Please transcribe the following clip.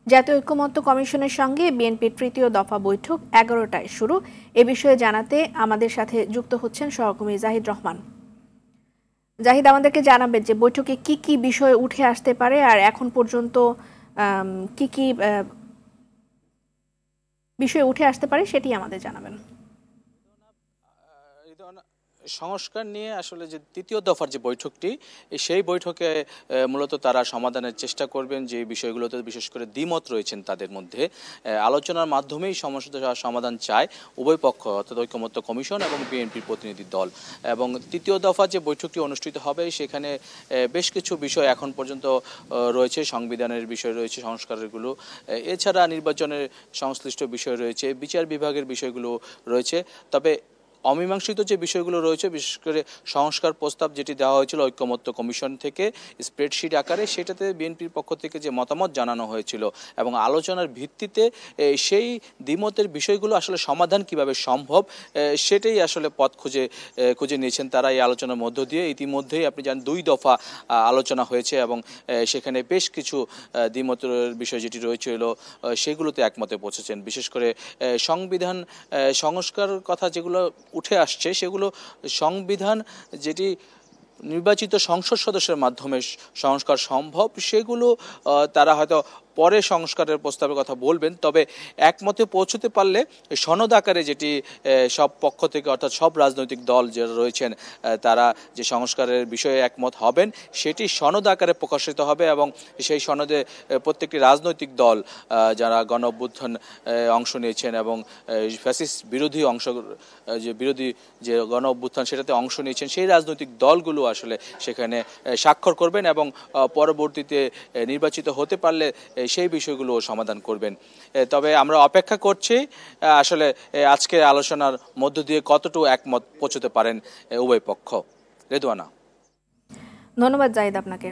জাতীয় ঐক্যমত্য কমিশনের সঙ্গে বিএনপির তৃতীয় দফা বৈঠক 11টায় শুরু। এ বিষয়ে জানাতে আমাদের সাথে যুক্ত হচ্ছেন সহকর্মী জাহিদ রহমান। জাহিদ, আমাদেরকে জানাবেন যে বৈঠকে কি কি বিষয় উঠে আসতে পারে আর এখন পর্যন্ত কি কি বিষয় উঠে আসতে পারে সেটি আমাদের জানাবেন। সংস্কার নিয়ে আসলে যে তৃতীয় দফার যে বৈঠকটি, সেই বৈঠকে মূলত তারা সমাধানের চেষ্টা করবেন যে বিষয়গুলোতে বিশেষ করে দ্বিমত রয়েছেন তাদের মধ্যে। আলোচনার মাধ্যমেই সমস্যা সমাধান চায় উভয় পক্ষ, অর্থাৎ ঐক্যমত্য কমিশন এবং বিএনপির প্রতিনিধি দল। এবং তৃতীয় দফা যে বৈঠকটি অনুষ্ঠিত হবে সেখানে বেশ কিছু বিষয় এখন পর্যন্ত রয়েছে। সংবিধানের বিষয় রয়েছে, সংস্কারগুলো, এছাড়া নির্বাচনের সংশ্লিষ্ট বিষয় রয়েছে, বিচার বিভাগের বিষয়গুলো রয়েছে। তবে অমীমাংসিত যে বিষয়গুলো রয়েছে, বিশেষ করে সংস্কার প্রস্তাব যেটি দেওয়া হয়েছিল ঐক্যমত্য কমিশন থেকে স্প্রেডশিট আকারে, সেটাতে বিএনপির পক্ষ থেকে যে মতামত জানানো হয়েছিল এবং আলোচনার ভিত্তিতে সেই দ্বিমতের বিষয়গুলো আসলে সমাধান কিভাবে সম্ভব সেটাই আসলে পথ খুঁজে নিয়েছেন তারা এই আলোচনার মধ্য দিয়ে। ইতিমধ্যেই আপনি জানেন 2 দফা আলোচনা হয়েছে এবং সেখানে বেশ কিছু দ্বিমতের বিষয় যেটি রয়েছিল সেগুলোতে একমতে পৌঁছেছেন। বিশেষ করে সংবিধান সংস্কার কথা যেগুলো উঠে আসছে, সেগুলো সংবিধান যেটি নির্বাচিত সংসদ সদস্যের মাধ্যমে সংস্কার সম্ভব, সেগুলো তারা হয়তো পরে সংস্কারের প্রস্তাবের কথা বলবেন। তবে একমতে পৌঁছতে পারলে সনদ আকারে, যেটি সব পক্ষ থেকে অর্থাৎ সব রাজনৈতিক দল যারা রয়েছেন তারা যে সংস্কারের বিষয়ে একমত হবেন, সেটি সনদ আকারে প্রকাশিত হবে এবং সেই সনদে প্রত্যেকটি রাজনৈতিক দল যারা গণ অভ্যুত্থান অংশ নিয়েছেন এবং ফ্যাসিস্ট বিরোধী যে গণ অভ্যুত্থান সেটাতে অংশ নিয়েছেন, সেই রাজনৈতিক দলগুলো আসলে সেখানে স্বাক্ষর করবেন এবং পরবর্তীতে নির্বাচিত হতে পারলে সেই বিষয়গুলো সমাধান করবেন। তবে আমরা অপেক্ষা করছি আসলে আজকের আলোচনার মধ্য দিয়ে কতটুকু একমত পৌঁছতে পারেন উভয় পক্ষ। রেদওয়ানা। ধন্যবাদ জাহিদ আপনাকে।